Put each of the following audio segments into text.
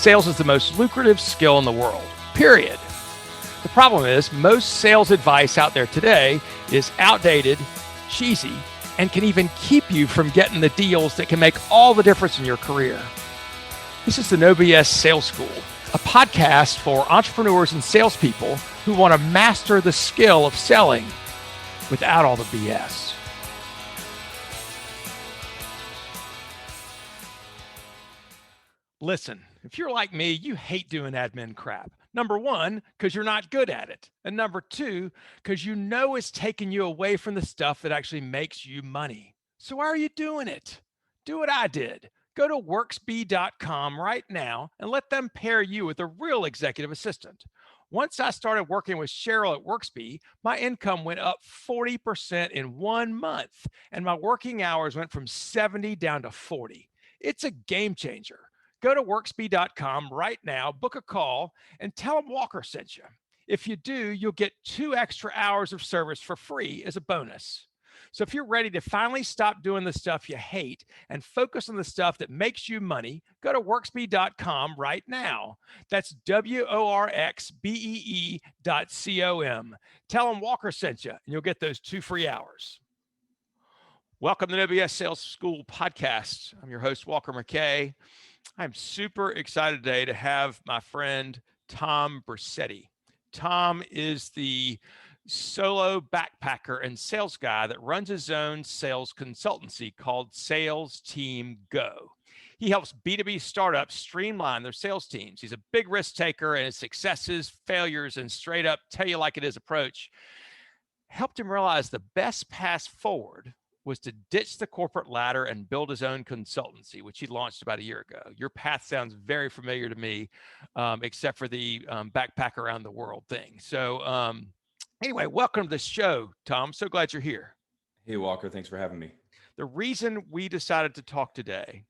Sales is the most lucrative skill in the world, period. The problem is most sales advice out there today is outdated, cheesy, and can even keep you from getting the deals that can make all the difference in your career. This is the No BS Sales School, a podcast for entrepreneurs and salespeople who want to master the skill of selling without all the BS. Listen, if you're like me, you hate doing admin crap. Number one, because you're not good at it. And number two, because you know it's taking you away from the stuff that actually makes you money. So why are you doing it? Do what I did. Go to worksby.com right now and let them pair you with a real executive assistant. Once I started working with Cheryl at Worksby, my income went up 40% in 1 month, and my working hours went from 70 down to 40. It's a game changer. Go to worksby.com right now, book a call, and tell them Walker sent you. If you do, you'll get 2 extra hours of service for free as a bonus. So if you're ready to finally stop doing the stuff you hate and focus on the stuff that makes you money, go to worksby.com right now. That's WORXBEE.com. Tell them Walker sent you, and you'll get those 2 free hours. Welcome to the No BS Sales School podcast. I'm your host, Walker McKay. I'm super excited today to have my friend Tom Brissetti. Tom is the solo backpacker and sales guy that runs his own sales consultancy called Sales Team Go. He helps B2B startups streamline their sales teams. He's a big risk taker, and his successes, failures, and straight up tell you like it is approach helped him realize the best path forward was to ditch the corporate ladder and build his own consultancy, which he launched about a year ago. Your path sounds very familiar to me, except for the backpack around the world thing. So anyway, welcome to the show, Tom. So glad you're here. Hey, Walker. Thanks for having me. The reason we decided to talk today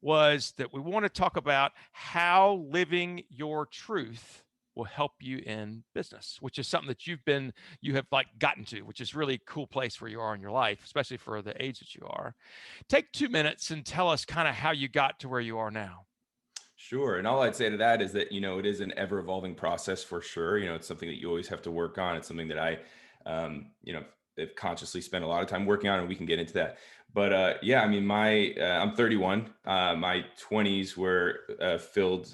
was that we want to talk about how living your truth will help you in business, which is something that you have like gotten to, which is really a cool place where you are in your life, especially for the age that you are. Take 2 minutes and tell us kind of how you got to where you are now. Sure. And all I'd say to that is that, it is an ever evolving process for sure. It's something that you always have to work on. It's something that I, have consciously spent a lot of time working on, and we can get into that. But I'm 31. My 20s were filled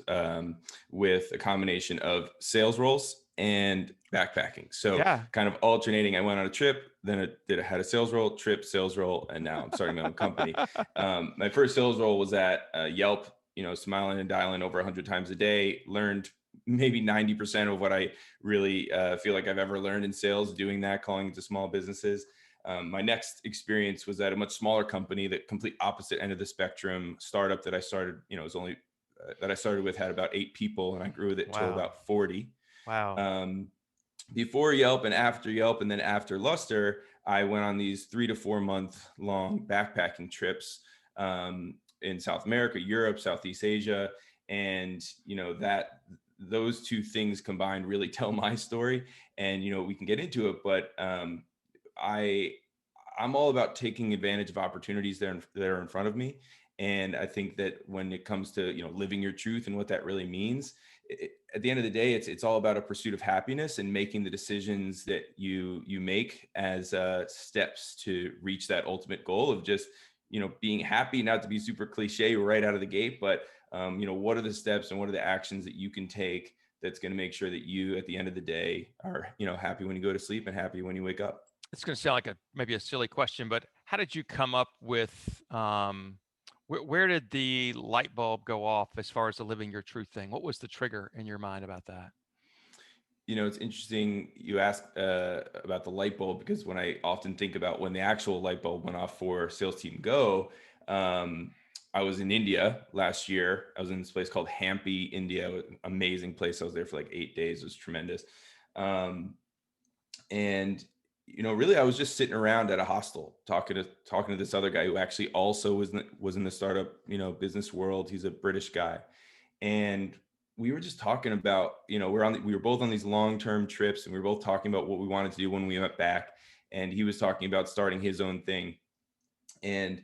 with a combination of sales roles and backpacking. So kind of alternating. I went on a trip, then I had a sales role, trip, sales role, and now I'm starting my own company. My first sales role was at Yelp, smiling and dialing over 100 times a day, learned maybe 90% of what I really feel like I've ever learned in sales, doing that, calling to small businesses. My next experience was at a much smaller company, the complete opposite end of the spectrum, startup that I started, that I started with had about 8 people, and I grew with it to about 40. Wow. Before Yelp and after Yelp, and then after Luster, I went on these 3 to 4 month long backpacking trips in South America, Europe, Southeast Asia. And, those 2 things combined really tell my story, and, we can get into it, but I'm all about taking advantage of opportunities that are in front of me. And I think that when it comes to, living your truth and what that really means, at the end of the day, it's all about a pursuit of happiness and making the decisions that you make as steps to reach that ultimate goal of just, being happy, not to be super cliche right out of the gate, but what are the steps and what are the actions that you can take that's going to make sure that you, at the end of the day, are, happy when you go to sleep and happy when you wake up. It's going to sound like maybe a silly question, but how did you come up with, where did the light bulb go off as far as the living your truth thing? What was the trigger in your mind about that? It's interesting you ask about the light bulb, because when I often think about when the actual light bulb went off for Sales Team Go, I was in India last year. I was in this place called Hampi, India. Amazing place. I was there for like 8 days. It was tremendous. And really, I was just sitting around at a hostel talking to this other guy who actually also was in the startup, business world. He's a British guy. And we were just talking about, we were both on these long-term trips, and we were both talking about what we wanted to do when we went back. And he was talking about starting his own thing. And,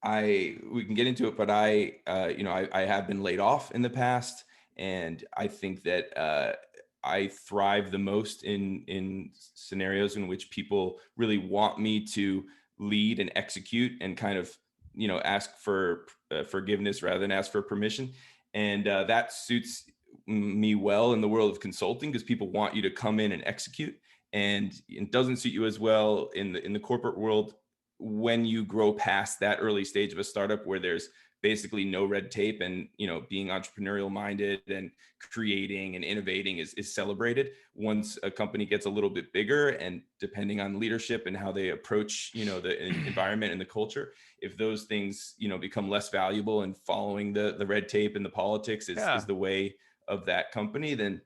we can get into it, but I have been laid off in the past, and I think that I thrive the most in scenarios in which people really want me to lead and execute and kind of, ask for forgiveness rather than ask for permission. And that suits me well in the world of consulting, because people want you to come in and execute, and it doesn't suit you as well in the corporate world when you grow past that early stage of a startup where there's basically no red tape, and being entrepreneurial minded and creating and innovating is celebrated. Once a company gets a little bit bigger, and depending on leadership and how they approach the environment and the culture, if those things become less valuable, and following the red tape and the politics is Yeah. the way of that company, then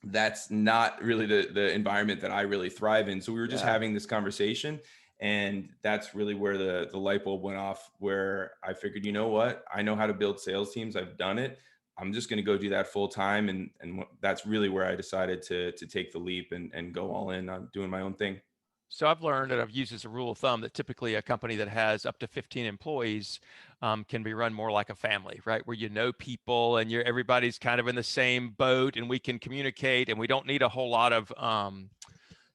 that's not really the environment that I really thrive in. So we were just Yeah. having this conversation, and that's really where the light bulb went off, where I figured, you know what, I know how to build sales teams. I've done it. I'm just going to go do that full time. And that's really where I decided to take the leap and go all in on doing my own thing. So I've learned, and I've used as a rule of thumb, that typically a company that has up to 15 employees can be run more like a family, right? Where you know people and everybody's kind of in the same boat, and we can communicate, and we don't need a whole lot of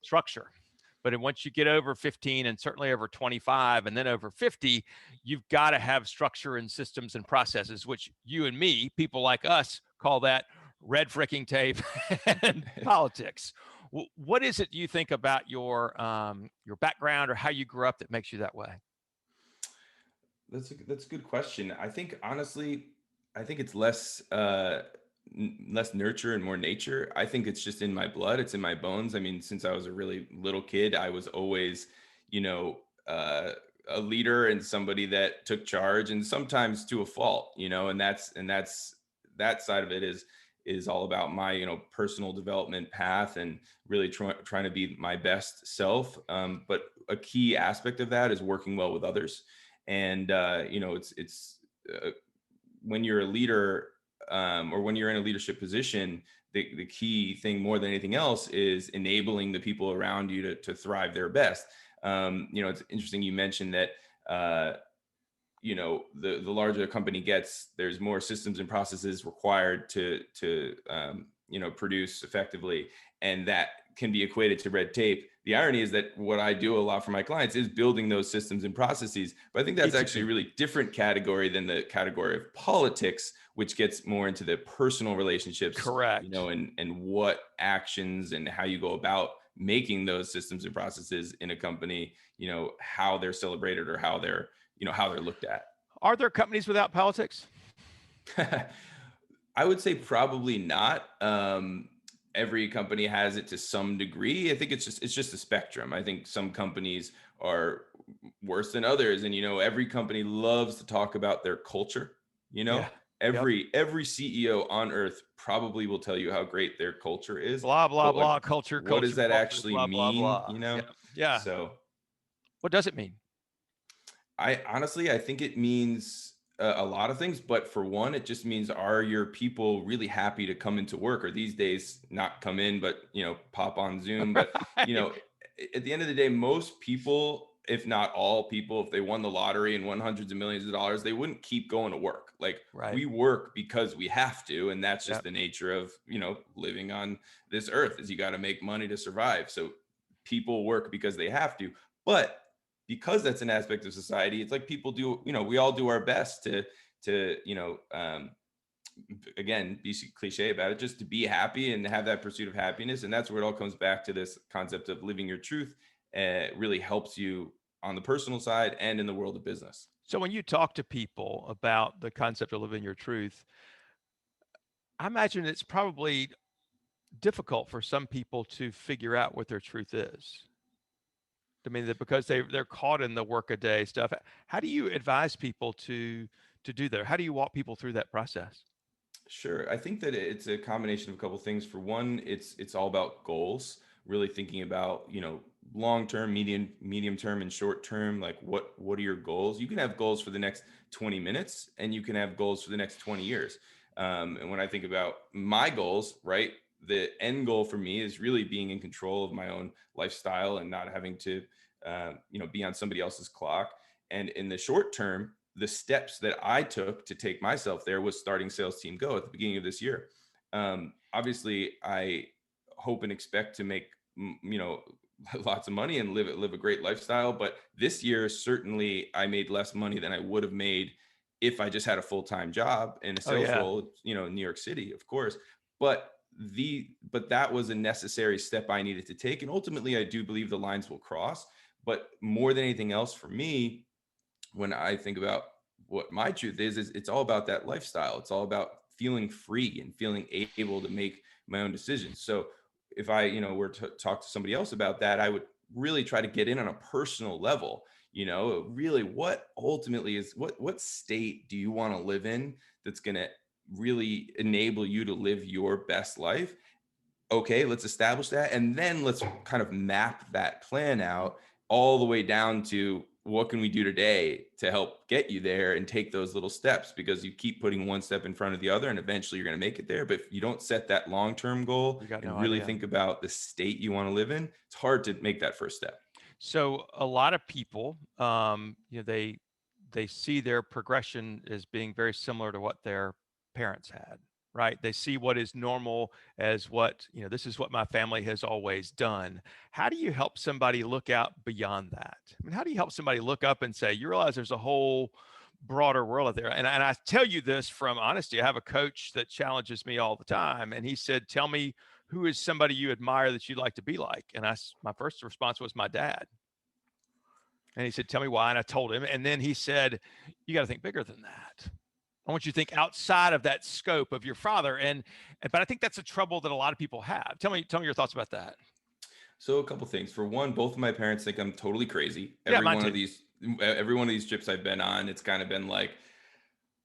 structure. But once you get over 15, and certainly over 25, and then over 50, you've got to have structure and systems and processes, which you and me, people like us, call that red fricking tape and politics. What is it you think about your background or how you grew up that makes you that way? That's a good question. I think honestly, I think it's less less nurture and more nature. I think it's just in my blood. It's in my bones. I mean, since I was a really little kid, I was always, you know, uh, a leader and somebody that took charge, and sometimes to a fault, and that's that side of it is all about my personal development path, and really trying to be my best self. But a key aspect of that is working well with others. And it's when you're a leader, or when you're in a leadership position, the key thing more than anything else is enabling the people around you to thrive their best. It's interesting you mentioned that the larger a company gets, there's more systems and processes required to produce effectively, and that can be equated to red tape. The irony is that what I do a lot for my clients is building those systems and processes, but I think that's actually a really different category than the category of politics, which gets more into the personal relationships. Correct. And what actions and how you go about making those systems and processes in a company, how they're celebrated, or how they're looked at. Are there companies without politics? I would say probably not. Every company has it to some degree. I think it's just a spectrum. I think some companies are worse than others, and every company loves to talk about their culture. Yeah. Yep. Every CEO on earth probably will tell you how great their culture is. Blah blah But blah. Culture, what does culture, that culture. actually Blah blah mean? blah. Yeah. Yeah. So What does it mean? I think it means a lot of things, but for one, it just means, are your people really happy to come into work, or these days not come in, but pop on Zoom. But you Right. know, at the end of the day, most people, if not all people, if they won the lottery and won hundreds of millions of dollars, they wouldn't keep going to work. Like, Right. we work because we have to, and that's just Yep. the nature of living on this earth, is you got to make money to survive. So people work because they have to. But because that's an aspect of society, it's like people do, we all do our best to again, be cliche about it, just to be happy and have that pursuit of happiness. And that's where it all comes back to this concept of living your truth. Really helps you on the personal side and in the world of business. So when you talk to people about the concept of living your truth, I imagine it's probably difficult for some people to figure out what their truth is. I mean, because they're caught in the workaday stuff. How do you advise people to do that? How do you walk people through that process? Sure. I think that it's a combination of a couple of things. For one, it's all about goals, really thinking about, long term, medium term, and short term. Like, what are your goals? You can have goals for the next 20 minutes, and you can have goals for the next 20 years. And when I think about my goals, right, the end goal for me is really being in control of my own lifestyle and not having to be on somebody else's clock. And in the short term, the steps that I took to take myself there was starting Sales Team Go at the beginning of this year. Obviously, I hope and expect to make, lots of money and live a great lifestyle. But this year, certainly, I made less money than I would have made if I just had a full-time job in a Oh sales yeah. role, in New York City, of course. But that was a necessary step I needed to take. And ultimately, I do believe the lines will cross. But more than anything else for me, when I think about what my truth is it's all about that lifestyle. It's all about feeling free and feeling able to make my own decisions. So if I, were to talk to somebody else about that, I would really try to get in on a personal level. Really, what ultimately is what state do you want to live in that's going to really enable you to live your best life? Okay, let's establish that. And then let's kind of map that plan out all the way down to what can we do today to help get you there and take those little steps, because you keep putting one step in front of the other and eventually you're going to make it there. But if you don't set that long-term goal You got no and really idea. think about the state you want to live in, it's hard to make that first step. So a lot of people, they see their progression as being very similar to what their parents had, right? They see what is normal as what, this is what my family has always done. How do you help somebody look out beyond that? I mean, how do you help somebody look up and say, you realize there's a whole broader world out there? And I tell you this from honesty. I have a coach that challenges me all the time, and he said, tell me, who is somebody you admire that you'd like to be like? And my first response was my dad. And he said, tell me why. And I told him. And then he said, you got to think bigger than that. I want you to think outside of that scope of your father. But I think that's a trouble that a lot of people have. Tell me your thoughts about that. So a couple things. For one, both of my parents think I'm totally crazy. Yeah, mine too. Every one of these trips I've been on, it's kind of been like,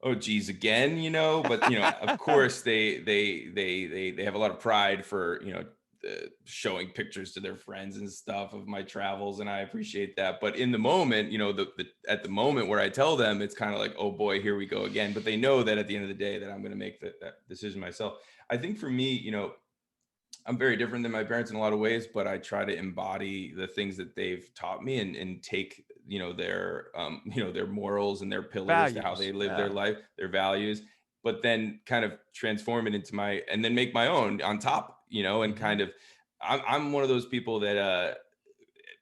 oh geez, again, but of course they have a lot of pride for, showing pictures to their friends and stuff of my travels, and I appreciate that. But in the moment, at the moment where I tell them, it's kind of like, oh boy, here we go again. But they know that at the end of the day that I'm going to make that decision myself. I think for me, I'm very different than my parents in a lot of ways, but I try to embody the things that they've taught me, and take, their morals and their pillars to how Values. they live their Yeah. life, their values, but then kind of transform it into and then make my own on top, and Hmm. kind of, I'm one of those people that,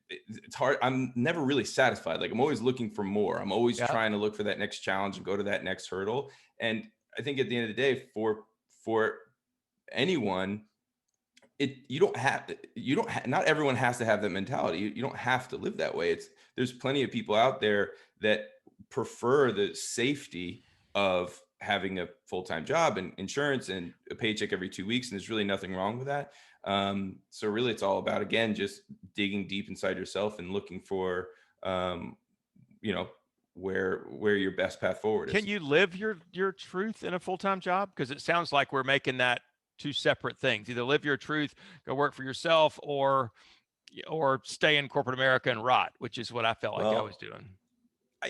it's hard. I'm never really satisfied. Like, I'm always looking for more. I'm always Yeah. trying to look for that next challenge and go to that next hurdle. And I think at the end of the day, for anyone, not everyone has to have that mentality. You don't have to live that way. There's plenty of people out there that prefer the safety of having a full-time job and insurance and a paycheck every 2 weeks, and there's really nothing wrong with that. So really, it's all about, again, just digging deep inside yourself and looking for, you know where your best path forward Can is. you live your truth in a full-time job? Because it sounds like we're making that two separate things. Either live your truth, go work for yourself, or stay in corporate America and rot, which is what I felt like I was Well, doing.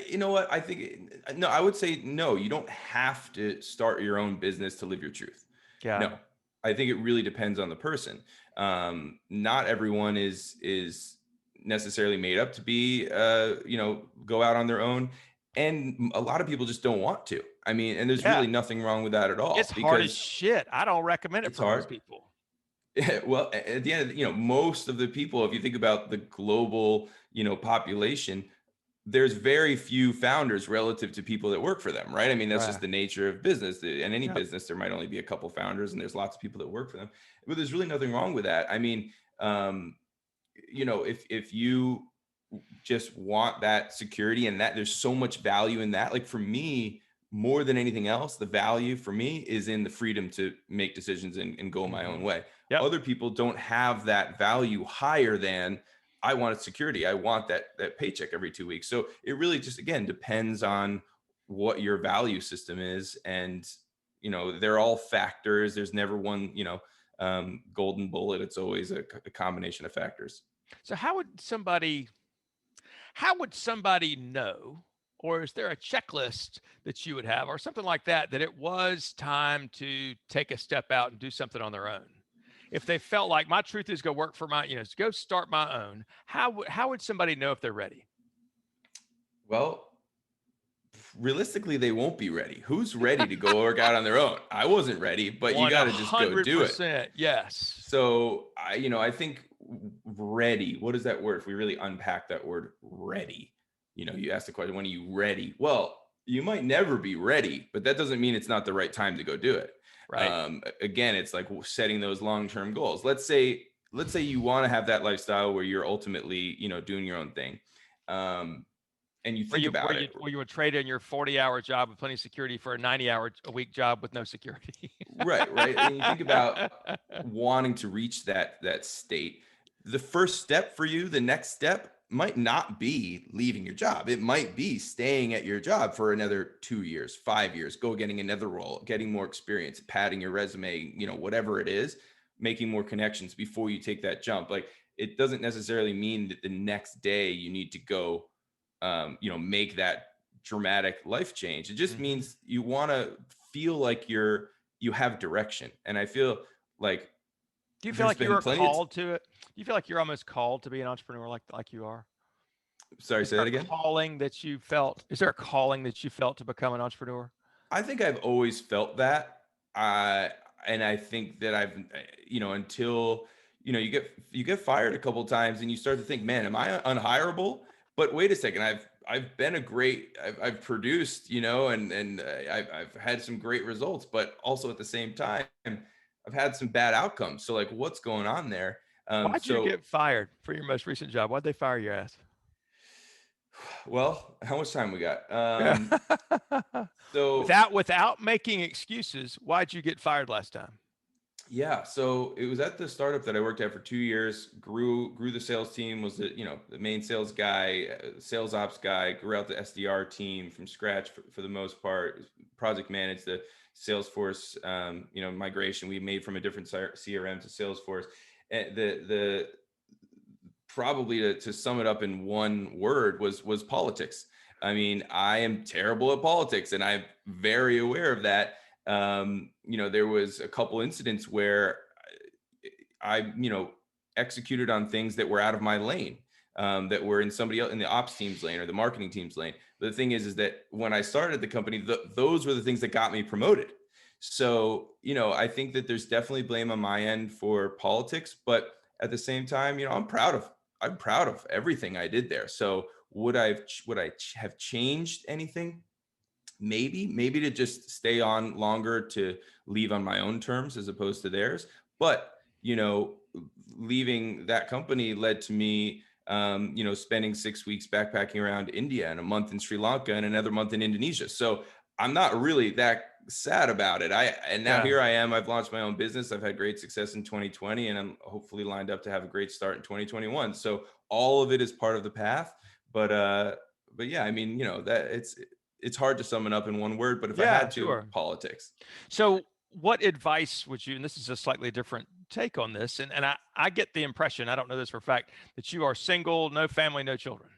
you know what? I think, no, I would say no. You don't have to start your own business to live your truth. Yeah. No, I think it really depends on the person. Not everyone is necessarily made up to be, go out on their own, and a lot of people just don't want to. I mean, and there's Yeah. really nothing wrong with that at It's all, hard as because shit. I don't recommend it it's for most hard. people. Well, at the end, most of the people, if you think about the global, population, there's very few founders relative to people that work for them, right? I mean, that's just Right. the nature of business. In any Yep. business, there might only be a couple founders, and there's lots of people that work for them. But there's really nothing wrong with that. I mean, um, if you just want that security, and that there's so much value in that. Like, for me, more than anything else, the value for me is in the freedom to make decisions and go my own Hmm. way. Yep. Other people don't have that value higher than, I want security. I want that paycheck every 2 weeks. So it really just, again, depends on what your value system is. And, they're all factors. There's never one, golden bullet. It's always a combination of factors. So how would somebody know, or is there a checklist that you would have, or something like that, that it was time to take a step out and do something on their own? If they felt like my truth is go work for go start my own, how would somebody know if they're ready? Well, realistically, they won't be ready. Who's ready to go work out on their own? I wasn't ready, but you got to just go do it. 100%. Yes. So I think ready, what is that word? If we really unpack that word ready, you asked the question, when are you ready? Well, you might never be ready, but that doesn't mean it's not the right time to go do it. Right. Again, it's like setting those long-term goals. Let's say you want to have that lifestyle where you're ultimately, doing your own thing. And you think about it. Where you would trade in your 40-hour job with plenty of security for a 90-hour a week job with no security. Right. And you think about wanting to reach that state. The first step for you, the next step might not be leaving your job. It might be staying at your job for another 2 years, 5 years, go getting another role, getting more experience, padding your resume, whatever it is, making more connections before you take that jump. Like, it doesn't necessarily mean that the next day you need to go, make that dramatic life change. It just means you want to feel like you have direction. And I feel like, do you feel like you're called to it? Do you feel like you're almost called to be an entrepreneur like you are? Sorry, say that again. Calling that you felt? Is there a calling that you felt to become an entrepreneur? I think I've always felt that. And I think that I've, until, you get fired a couple of times and you start to think, man, am I unhireable? But wait a second, I've been I've produced, and I've had some great results, but also at the same time, I've had some bad outcomes. So, like, what's going on there? Why'd you get fired for your most recent job? Why'd they fire your ass? Well, how much time we got? So without making excuses, why'd you get fired last time? Yeah, so it was at the startup that I worked at for 2 years. Grew the sales team. Was the main sales guy, sales ops guy. Grew out the SDR team from scratch for the most part. Project managed the Salesforce, migration we made from a different CRM to Salesforce. And the probably to sum it up in one word was politics. I mean, I am terrible at politics, and I'm very aware of that. There was a couple incidents where I executed on things that were out of my lane, that were in somebody else in the ops team's lane or the marketing team's lane. But the thing is that when I started the company, those were the things that got me promoted. So, I think that there's definitely blame on my end for politics, but at the same time, I'm proud of everything I did there. So would I have changed anything? Maybe to just stay on longer, to leave on my own terms as opposed to theirs. But, leaving that company led to me, spending 6 weeks backpacking around India and a month in Sri Lanka and another month in Indonesia. So I'm not really that sad about it. Here I am. I've launched my own business. I've had great success in 2020, and I'm hopefully lined up to have a great start in 2021. So all of it is part of the path. But yeah, I mean, that it's hard to sum it up in one word, but if I had to, politics. So what advice would you, and this is a slightly different take on this, and I get the impression, I don't know this for a fact, that you are single, no family, no children.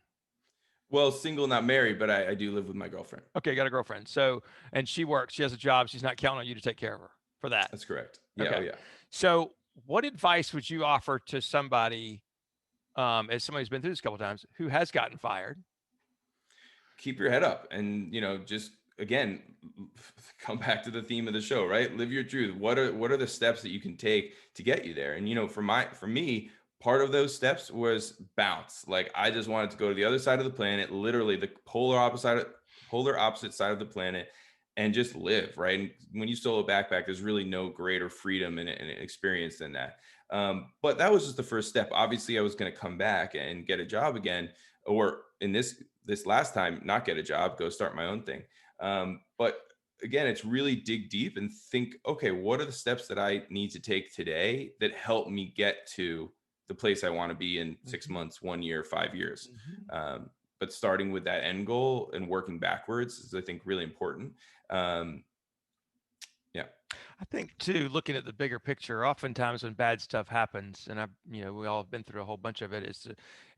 Well, single, not married, but I do live with my girlfriend. Okay, got a girlfriend. So, and she works, she has a job. She's not counting on you to take care of her for that. That's correct. Yeah. Okay. Oh, yeah. So what advice would you offer to somebody, as somebody who's been through this a couple of times, who has gotten fired? Keep your head up and, just, again, come back to the theme of the show, right? Live your truth. What are the steps that you can take to get you there? And, for me, part of those steps was bounce. Like, I just wanted to go to the other side of the planet, literally the polar opposite side of the planet, and just live, right? And when you solo backpack, there's really no greater freedom and experience than that. But that was just the first step. Obviously, I was going to come back and get a job again, or in this last time, not get a job, go start my own thing. But again, it's really dig deep and think, okay, what are the steps that I need to take today that help me get to the place I want to be in 6 months, 1 year, 5 years? But starting with that end goal and working backwards is, I think, really important. Yeah. I think too, looking at the bigger picture, oftentimes when bad stuff happens, and we all have been through a whole bunch of it, is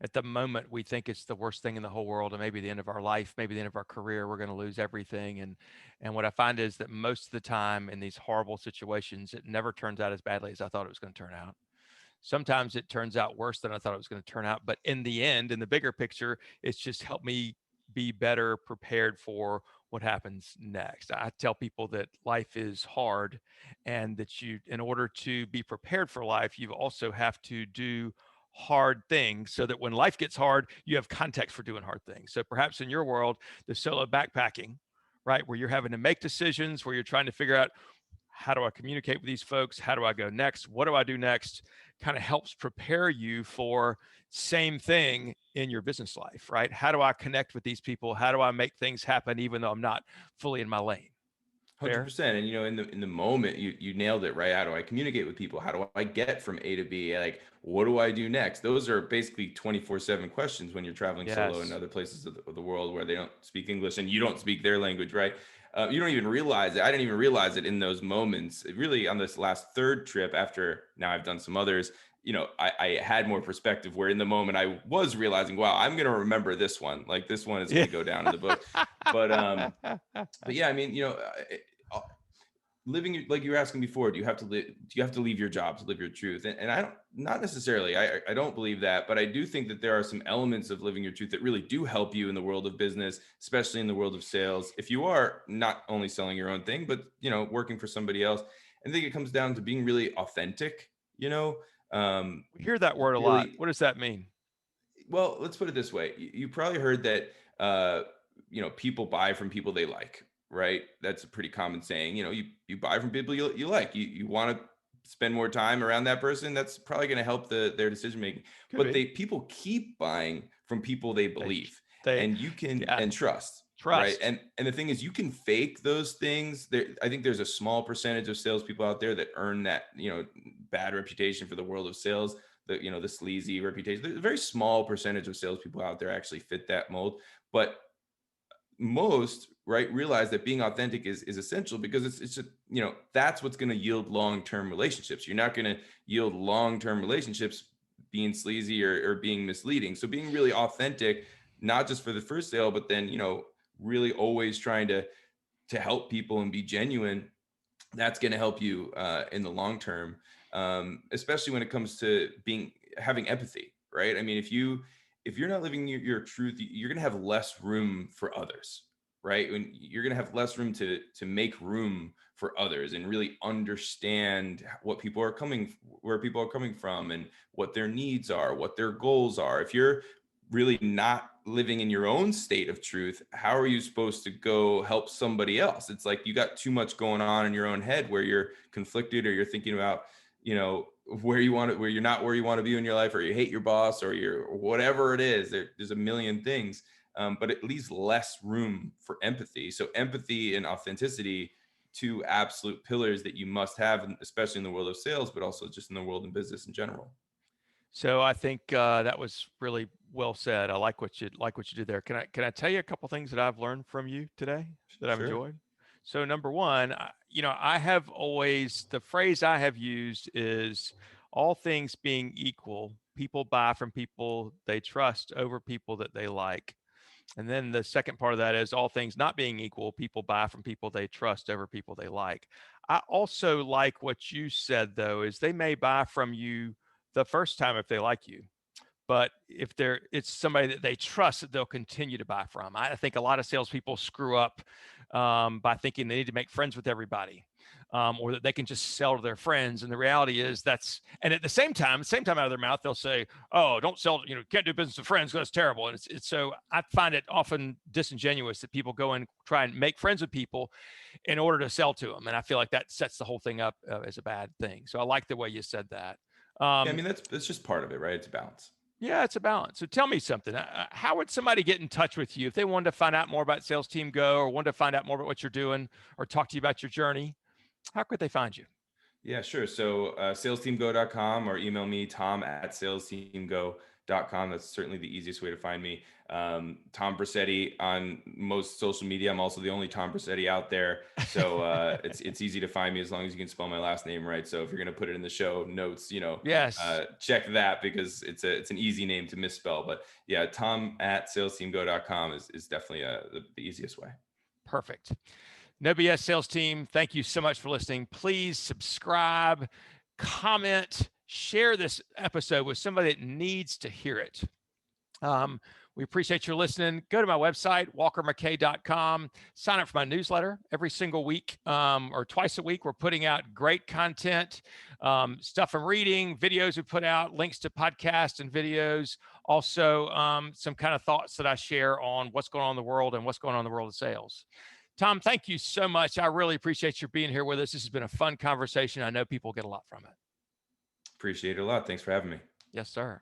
at the moment we think it's the worst thing in the whole world, and maybe the end of our life, maybe the end of our career, we're going to lose everything. And what I find is that most of the time in these horrible situations, it never turns out as badly as I thought it was going to turn out. Sometimes it turns out worse than I thought it was going to turn out. But in the end, in the bigger picture, it's just helped me be better prepared for what happens next. I tell people that life is hard, and that in order to be prepared for life, you also have to do hard things so that when life gets hard, you have context for doing hard things. So perhaps in your world, the solo backpacking, right, where you're having to make decisions, where you're trying to figure out, how do I communicate with these folks? How do I go next? What do I do next? Kind of helps prepare you for same thing in your business life, right? How do I connect with these people? How do I make things happen even though I'm not fully in my lane? Fair? 100%. And in the moment, you nailed it, right? How do I communicate with people? How do I get from A to B? Like, what do I do next? Those are basically 24/7 questions when you're traveling solo in Yes. other places of the world where they don't speak English and you don't speak their language, right? You don't even realize it. I didn't even realize it in those moments. Really, on this last third trip, after now I've done some others, I had more perspective where in the moment I was realizing, wow, I'm going to remember this one. Like this one is going Yeah. to go down in the book. But but yeah, I mean, uh, living like you were asking before, do you have to leave your job to live your truth? And I don't, not necessarily, I don't believe that, but I do think that there are some elements of living your truth that really do help you in the world of business, especially in the world of sales, if you are not only selling your own thing but working for somebody else. I think it comes down to being really authentic, um We hear that word a lot. really. What does that mean? Well, let's put it this way. You probably heard that people buy from people they like, right? That's a pretty common saying. You buy from people you like. You want to spend more time around that person. That's probably going to help their decision making. Could But be. people keep buying from people they They, believe they, and you can yeah, and trust. Right. trust. And the thing is, you can fake those things. I think there's a small percentage of salespeople out there that earn that, bad reputation for the world of sales, the sleazy reputation. There's a very small percentage of salespeople out there actually fit that mold, but most, right, realize that being authentic is essential, because it's just, that's what's going to yield long-term relationships. You're not going to yield long-term relationships being sleazy or being misleading. So being really authentic, not just for the first sale, but then really always trying to help people and be genuine, that's going to help you in the long term, especially when it comes to having empathy, right? I mean, if you're not living your truth, you're going to have less room for others, right? When you're going to have less room to make room for others and really understand where people are coming from and what their needs are, what their goals are. If you're really not living in your own state of truth, how are you supposed to go help somebody else? It's like you got too much going on in your own head where you're conflicted, or you're thinking about, where you're not where you want to be in your life, or you hate your boss, or you're whatever it is. There's a million things, but it leaves less room for empathy. So empathy and authenticity, two absolute pillars that you must have, especially in the world of sales, but also just in the world of business in general. So I think that was really well said. I like what you did there. Can I tell you a couple things that I've learned from you today that I've Sure. enjoyed? So number one, I have always, the phrase I have used is, all things being equal, people buy from people they trust over people that they like. And then the second part of that is, all things not being equal, people buy from people they trust over people they like. I also like what you said, though, is they may buy from you the first time if they like you, but if it's somebody that they trust, that they'll continue to buy from. I think a lot of salespeople screw up by thinking they need to make friends with everybody, or that they can just sell to their friends. And the reality is and at the same time out of their mouth, they'll say, "Oh, don't sell, can't do business with friends. That's terrible." And it's so I find it often disingenuous that people go and try and make friends with people in order to sell to them. And I feel like that sets the whole thing up as a bad thing. So I like the way you said that. Yeah, I Um, mean, that's just part of it, right? It's a balance. yeah, it's a balance. So tell me something. How would somebody get in touch with you if they wanted to find out more about Sales Team Go, or wanted to find out more about what you're doing, or talk to you about your journey? How could they find you? Yeah, sure. So salesteamgo.com, or email me, tom@salesteamgo.com. That's certainly the easiest way to find me. Tom Brassetti on most social media. I'm also the only Tom Brassetti out there. So it's easy to find me as long as you can spell my last name right. So if you're going to put it in the show notes, Yes, check that, because it's an easy name to misspell. But yeah, tom@salesteamgo.com is definitely the easiest way. perfect. No BS Sales Team, thank you so much for listening. Please subscribe, comment, share this episode with somebody that needs to hear it. Um, We appreciate you listening. Go to my website, walkermckay.com. Sign up for my newsletter every single week or twice a week. We're putting out great content, stuff I'm reading, videos we put out, links to podcasts and videos. Also, some kind of thoughts that I share on what's going on in the world and what's going on in the world of sales. Tom, thank you so much. I really appreciate you being here with us. This has been a fun conversation. I know people get a lot from it. Appreciate it a lot. Thanks for having me. Yes, sir.